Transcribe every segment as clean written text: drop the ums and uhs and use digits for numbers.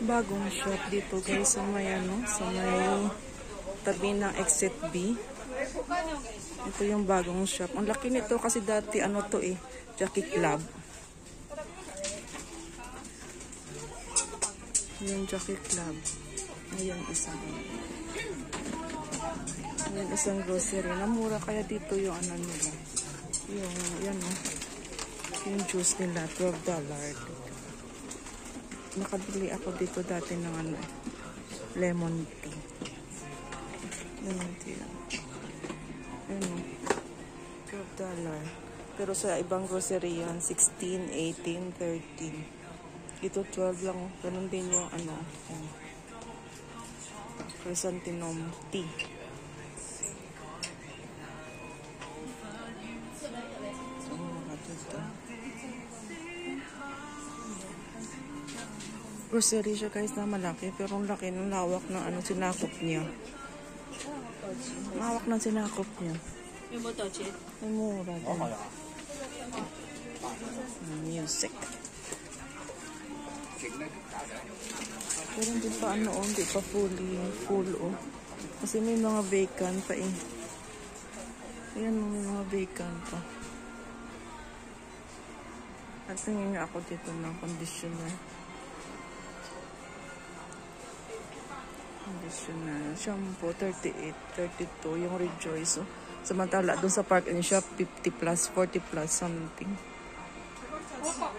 Bagong shop dito guys sa may sa may tabi ng exit B. Ito yung bagong shop. Ang laki nito kasi dati to Jockey Club. Yung Jockey Club. Ayan isang grocery. Namura kaya dito yung nila. Yung yung juice nila, $12. Nakabili ako dito dati ng lemon tea. Lemon tea. $12. Pero sa ibang grocery yan, 16, 18, 13. Ito 12 lang. Ganun din yung chrysanthemum tea. Grocery siya guys na malaki, pero ang laki ng lawak ng sinakop niya. Lawak ng sinakop niya. Ay, mura din. Music. Pero hindi pa hindi pa full Kasi may mga vacant pa Ayan, may mga vacant pa. At tingin nga ako dito ng conditioner. Shampoo, 38, 32, yung Rejoice. Samantala, doon sa Park and Shop, 50 plus, 40 plus something.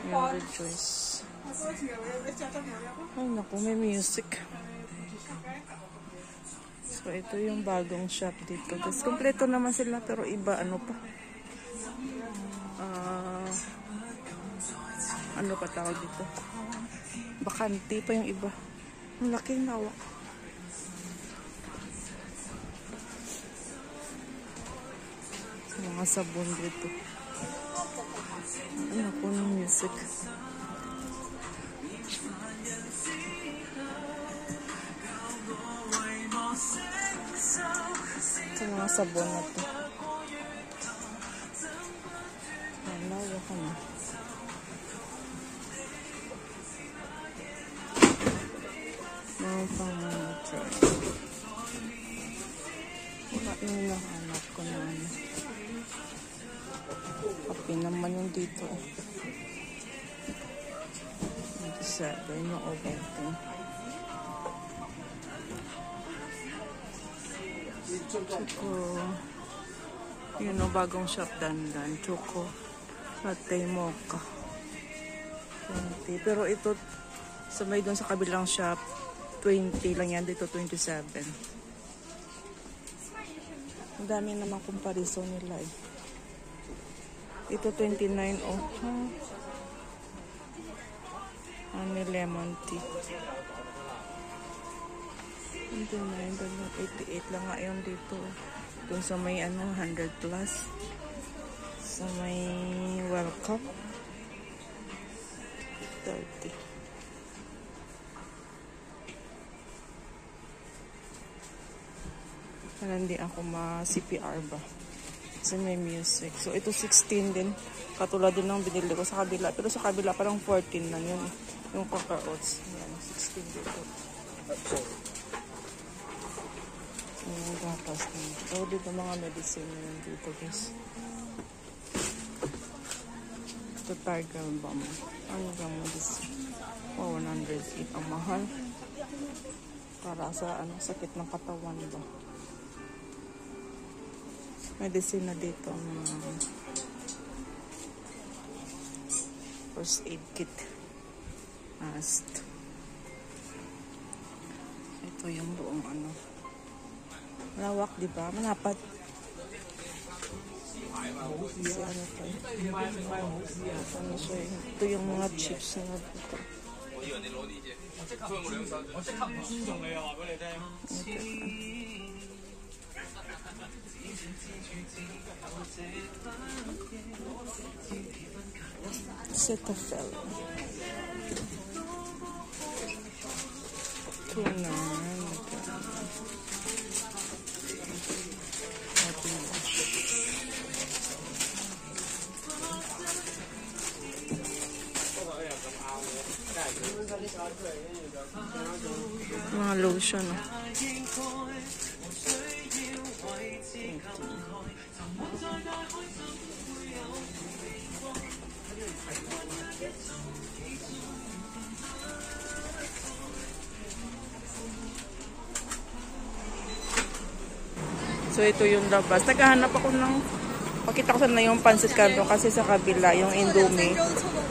Yung Rejoice. Ay, naku, may music. So, ito yung bagong shop dito. Tapos, kompleto naman sila, pero iba, pa. Ano pa tawag dito? Bakante pa yung iba. Ang laking lawak. Mga sabon dito. Ano po ng music. Ito mga sabon na ito. Nalawa ka na. Mga pang-monitor. Wala yung nahanap ko na kape naman yung dito. 27 yung oventin. Choco. Yun o, bagong shop dandan. Choco. Latte mocha. 20. Pero ito, sa may doon sa kabilang shop, 20 lang yan. Dito 27. Ang dami naman comparison nila Ito 29 May lemon tea. 29, 88 lang nga yun dito. Doon sa may 100 plus. Sa may welcome. 30. Para hindi ako ma-CPR ba. Kasi may music. So, ito 16 din. Katulad din ng binili ko sa kabila. Pero sa kabila parang 14 lang yun. Yung Coca Oats. Yan, 16 dito. Yung gatas na. So, dito mga medicine na yun dito, guys. Ito Tiger Balm. Ano yung medicine? 108 ang mahal. Para sa sakit ng katawan ba. Medicine na dito. First aid kit. Mast. Ito yung buong lawak, di ba? Manapat. So, ito yung mga chips na dito. Cetaphil. Tuna. Mga lotion. Oh. So, ito yung labas. Naghahanap ako ng... Pakita ko sana yung pancit canton kasi sa kabila, yung Indomie,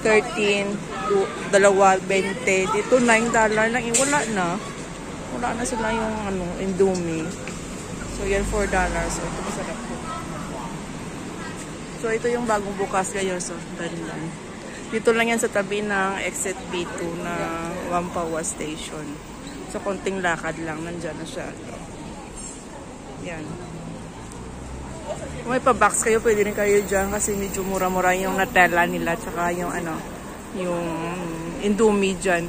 13, 2, 20. Dito, $9 lang. Wala na. Wala na sila yung Indomie. So, yan, $4. So, ito masarap po. So, ito yung bagong bukas ngayon. So, dandan. Dito lang yan sa tabi ng exit B2 na Wampawa Station. So, konting lakad lang. Nandyan na siya. So, yan. Kung may pa-box kayo, pwede rin kayo dyan kasi medyo mura-mura yung Nutella nila tsaka yung yung Indomie dyan.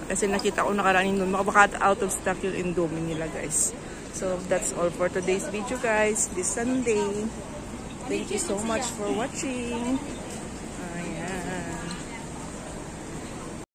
Kasi nakita ko nakaraan Indomie. Baka out of stock yung Indomie nila, guys. So, that's all for today's video, guys. This Sunday. Thank you so much for watching.